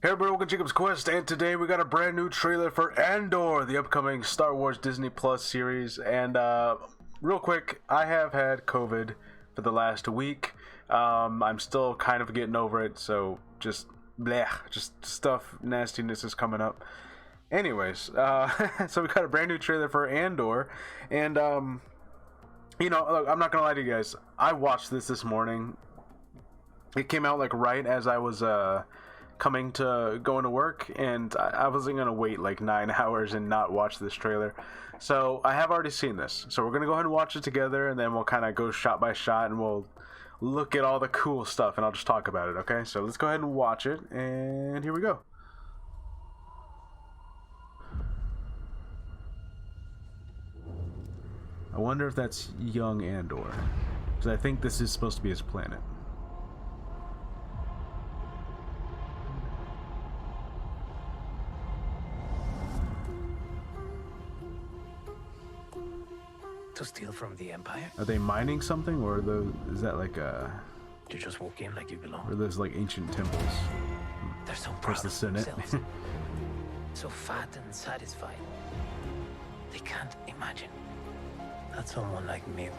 Hey everybody, welcome to Jacob's Quest, and today we got a brand new trailer for Andor, the upcoming Star Wars Disney Plus series. And real quick, I have had COVID for the last week. I'm still kind of getting over it, so just stuff, nastiness is coming up. Anyways, so we got a brand new trailer for Andor, and look, I'm not gonna lie to you guys. I watched this morning. It came out like right as I was going to work, and I wasn't gonna wait like 9 hours and not watch this trailer. So I have already seen this, so we're gonna go ahead and watch it together, and then we'll kind of go shot by shot and we'll look at all the cool stuff, and I'll just talk about it. Okay, so let's go ahead and watch it, and here we go. I wonder if that's young Andor, because I think this is supposed to be his planet. To steal from the Empire? Are they mining something, or is that like You just walk in like you belong. or those like ancient temples? They're so proud Press the of Senate. themselves. So fat and satisfied. They can't imagine that someone like me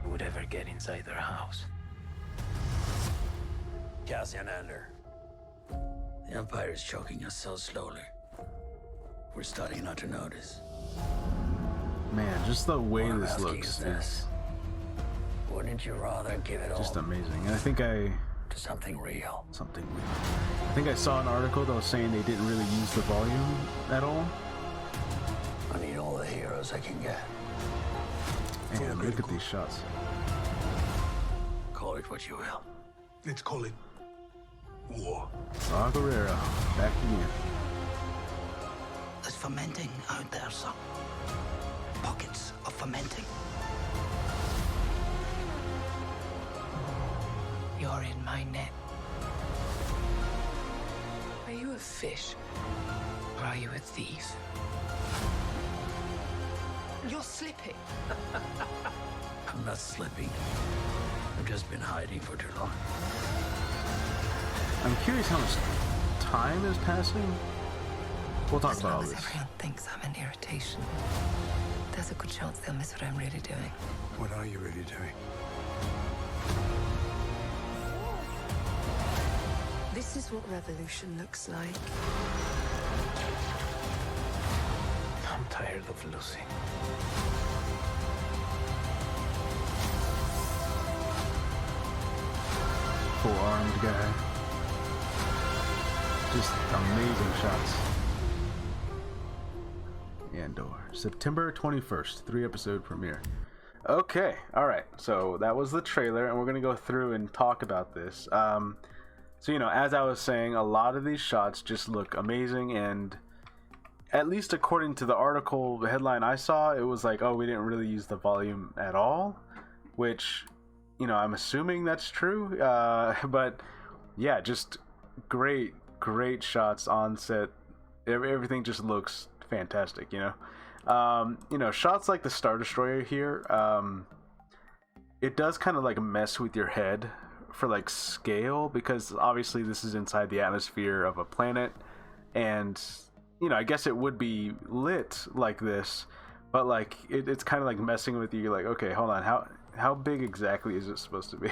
would ever get inside their house. Cassian Andor. The Empire is choking us so slowly. We're starting not to notice. Man, just the way What I'm this asking looks is is this. Wouldn't you rather give it just all amazing. And I think to something real? something weird. I think I saw an article that was saying they didn't really use the volume at all. I need all the heroes I can get. And look at these shots. Call it what you will. Let's call it war. Saw Gerrera, back again. There's fermenting out there, son. Pockets of fermenting. You're in my net. Are you a fish? Or are you a thief? You're slipping. I'm not slipping. I've just been hiding for too long. I'm curious how much time is passing. We'll talk As about all long as this. everyone thinks I'm an irritation, there's a good chance they'll miss what I'm really doing. What are you really doing? This is what revolution looks like. I'm tired of losing. Full-armed guy. Just amazing shots. Andor, September 21st, 3-episode premiere. Okay, alright, so that was the trailer, and we're going to go through and talk about this. So, as I was saying, a lot of these shots just look amazing, and at least according to the article, the headline I saw, it was like, oh, we didn't really use the volume at all, which, I'm assuming that's true, but yeah, just great shots on set. Everything just looks fantastic, shots like the Star Destroyer here, it does kind of like mess with your head for like scale, because obviously this is inside the atmosphere of a planet, and I guess it would be lit like this, but like it's kind of like messing with you. You're like, okay, hold on, how big exactly is it supposed to be?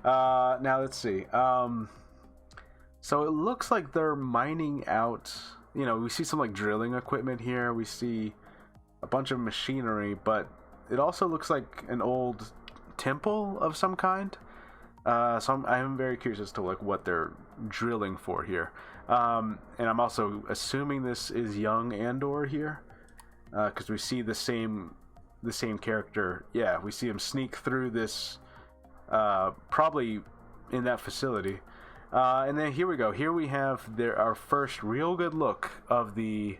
Now let's see. So it looks like they're mining out, we see some like drilling equipment here, we see a bunch of machinery, but it also looks like an old temple of some kind. So I'm very curious as to like what they're drilling for here. And I'm also assuming this is young Andor here, because we see the same character. Yeah, we see him sneak through this, probably in that facility. And then here we go. Here we have our first real good look of the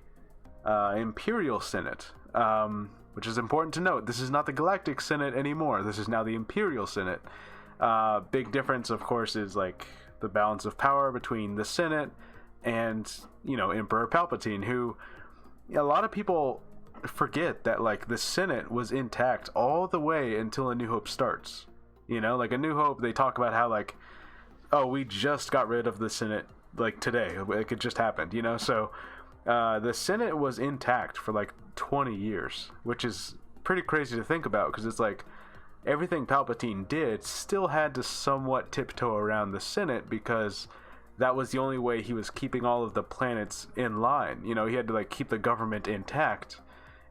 Imperial Senate, which is important to note. This is not the Galactic Senate anymore. This is now the Imperial Senate. Big difference, of course, is like the balance of power between the Senate and, Emperor Palpatine, who a lot of people forget that like the Senate was intact all the way until A New Hope starts. Like A New Hope, they talk about how like, oh, we just got rid of the Senate like today. Like it just happened, you know. So the Senate was intact for like 20 years, which is pretty crazy to think about, because it's like everything Palpatine did still had to somewhat tiptoe around the Senate, because that was the only way he was keeping all of the planets in line. You know, he had to like keep the government intact.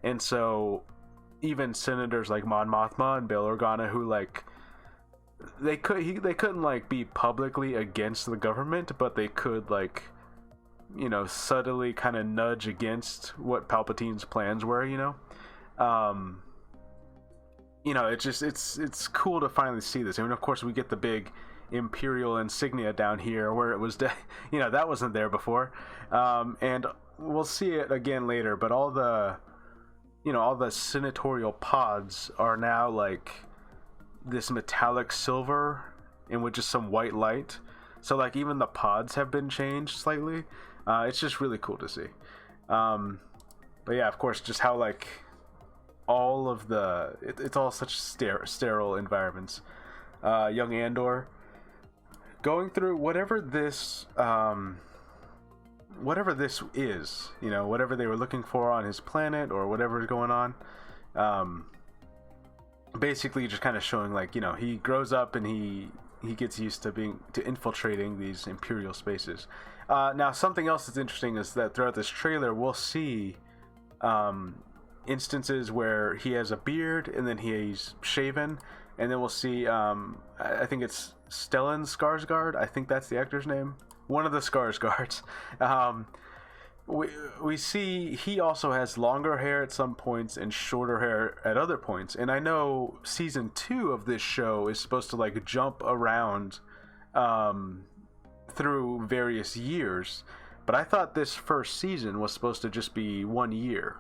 And so even senators like Mon Mothma and Bail Organa, who like they couldn't like be publicly against the government, but they could like, you know, subtly kind of nudge against what Palpatine's plans were, you know. You know, it's cool to finally see this. I mean, of course, we get the big Imperial insignia down here, where it was, you know, that wasn't there before, and we'll see it again later. But all the, you know, all the senatorial pods are now like this metallic silver and with just some white light. So like even the pods have been changed slightly. It's just really cool to see. But yeah, of course, just how like all of the it's all such sterile environments. Young Andor going through whatever this is, you know, whatever they were looking for on his planet or whatever is going on. Basically just kind of showing like, you know, he grows up and he gets used to infiltrating these Imperial spaces. Now something else that's interesting is that throughout this trailer we'll see instances where he has a beard and then he's shaven, and then we'll see I think it's Stellan Skarsgård, I think that's the actor's name, one of the Skarsgårds. We see he also has longer hair at some points and shorter hair at other points. And I know season 2 of this show is supposed to like jump around through various years, but I thought this first season was supposed to just be 1 year.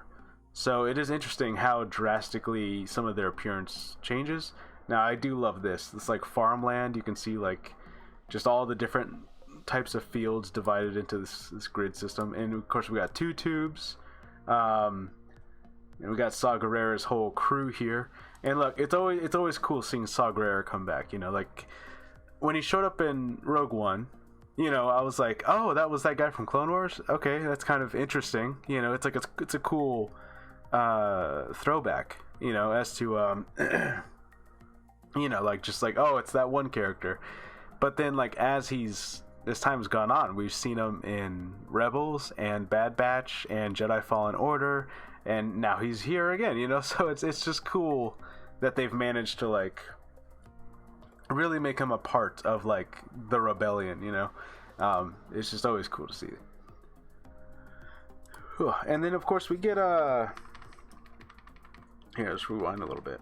So it is interesting how drastically some of their appearance changes. Now I do love this. It's like farmland. You can see like just all the different types of fields divided into this grid system, and of course we got 2 tubes, and we got Saw Gerrera's whole crew here. And look, it's always cool seeing Saw Gerrera come back. You know, like when he showed up in Rogue One, you know, I was like, oh, that was that guy from Clone Wars. Okay, that's kind of interesting. You know, it's like it's a cool throwback. You know, as to you know, like just like, oh, it's that one character. But then like as time's gone on, we've seen him in Rebels and Bad Batch and Jedi Fallen Order, and now he's here again, you know. So it's just cool that they've managed to like really make him a part of like the rebellion, you know. It's just always cool to see. And then of course we get here, let's rewind a little bit.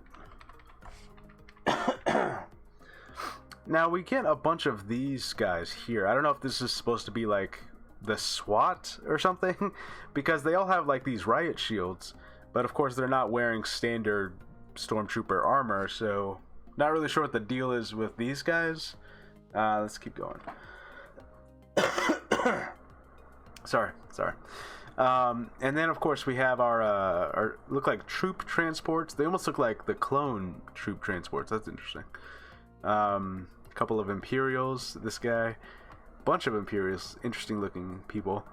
Now we get a bunch of these guys here. I don't know if this is supposed to be like the SWAT or something, because they all have like these riot shields, but of course they're not wearing standard stormtrooper armor, so not really sure what the deal is with these guys. Let's keep going. sorry. And then of course we have our look like troop transports. They almost look like the clone troop transports. That's interesting. Couple of Imperials, this guy, bunch of Imperials, interesting looking people,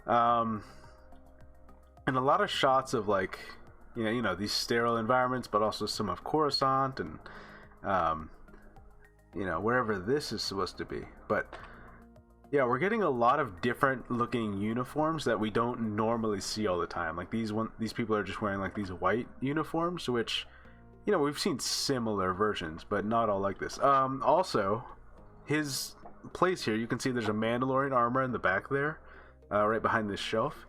and a lot of shots of like, you know, these sterile environments, but also some of Coruscant and you know, wherever this is supposed to be. But yeah, we're getting a lot of different looking uniforms that we don't normally see all the time. Like these people are just wearing like these white uniforms, which, you know, we've seen similar versions, but not all like this. Also, his place here, you can see there's a Mandalorian armor in the back there, right behind this shelf.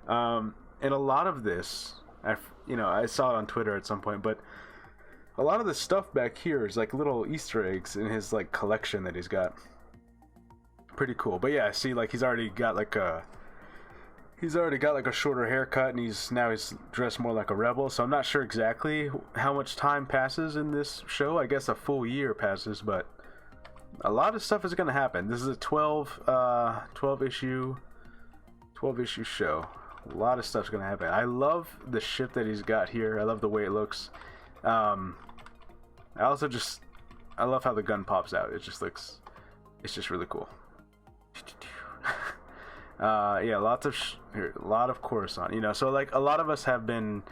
And a lot of this, you know, I saw it on Twitter at some point, but a lot of the stuff back here is like little Easter eggs in his like collection that he's got. Pretty cool. But yeah, see, like he's already got like a shorter haircut, and he's dressed more like a rebel. So I'm not sure exactly how much time passes in this show. I guess a full year passes, but a lot of stuff is going to happen. This is a 12 issue show. A lot of stuff's going to happen. I love the ship that he's got here. I love the way it looks. I love how the gun pops out. It's just really cool. Yeah, a lot of Coruscant. You know, so like a lot of us have been,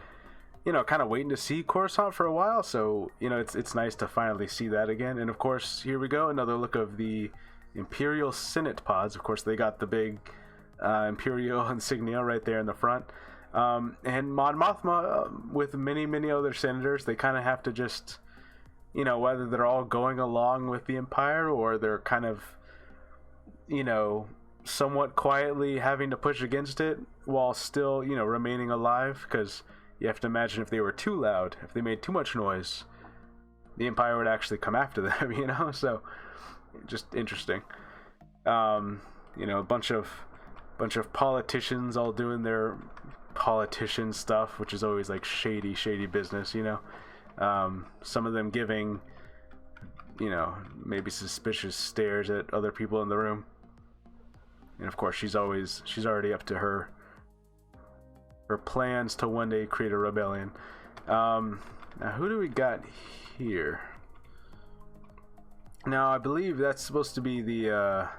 you know, kind of waiting to see Coruscant for a while. So you know, it's nice to finally see that again. And of course, here we go, another look of the Imperial Senate pods. Of course, they got the big Imperial insignia right there in the front. And Mon Mothma, with many other senators, they kind of have to just, you know, whether they're all going along with the Empire or they're kind of, you know, somewhat quietly having to push against it while still, you know, remaining alive. Because you have to imagine if they were too loud, if they made too much noise, the Empire would actually come after them, you know? So, just interesting. You know, a bunch of politicians all doing their politician stuff, which is always like shady business, you know. Some of them giving, you know, maybe suspicious stares at other people in the room. And of course, she's already up to her plans to one day create a rebellion. Now who do we got here? Now I believe that's supposed to be the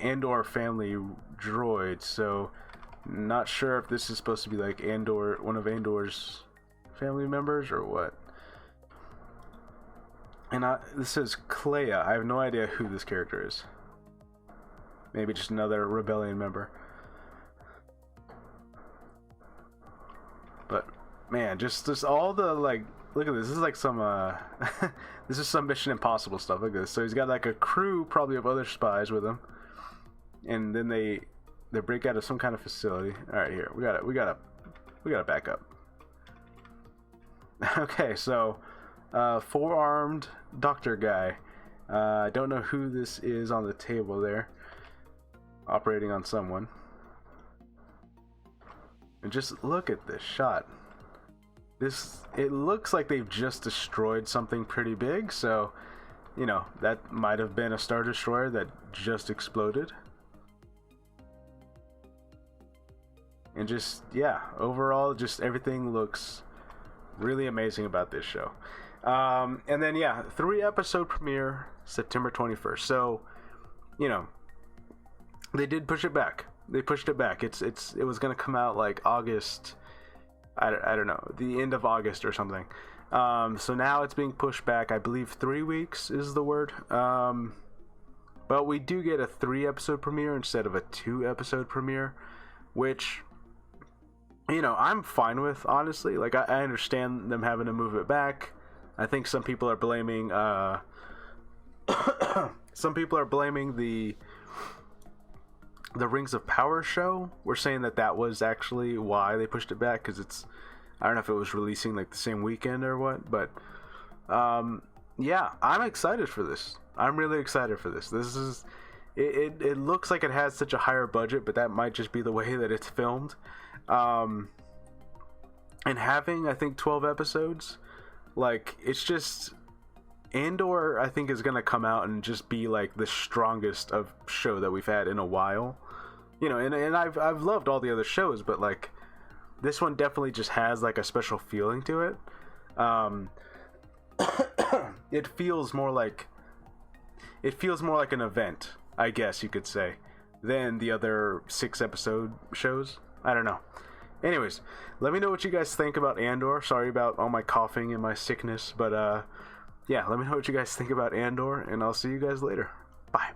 Andor family droid, so not sure if this is supposed to be like Andor, one of Andor's family members or what. And this is Clea. I have no idea who this character is. Maybe just another rebellion member. But man, just all the, like, look at this. This is like some this is some Mission Impossible stuff. Look at this. So he's got like a crew probably of other spies with him, and then they break out of some kind of facility. All right, here we got to back up. Okay, so four-armed doctor guy. I don't know who this is on the table there, operating on someone. And just look at this shot. It looks like they've just destroyed something pretty big, so you know, that might have been a Star Destroyer that just exploded. And just, yeah, overall, just everything looks really amazing about this show. And then, yeah, 3-episode premiere, September 21st. So, you know, they did push it back. They pushed it back. It was going to come out like August, I don't know, the end of August or something. So now it's being pushed back. I believe 3 weeks is the word. But we do get a 3-episode premiere instead of a 2-episode premiere, which, you know, I'm fine with, honestly. Like, I understand them having to move it back. I think some people are blaming the Rings of Power show. We're saying that was actually why they pushed it back, because I don't know if it was releasing like the same weekend or what, but yeah, I'm excited for this. I'm really excited for this. This is it looks like it has such a higher budget, but that might just be the way that it's filmed. And having, I think, 12 episodes, like, it's just, Andor, I think, is gonna come out and just be like the strongest of show that we've had in a while, you know. And I've loved all the other shows, but like, this one definitely just has like a special feeling to it. It feels more like an event, I guess you could say, than the other 6-episode shows. I don't know. Anyways, let me know what you guys think about Andor. Sorry about all my coughing and my sickness, but yeah, let me know what you guys think about Andor, and I'll see you guys later. Bye.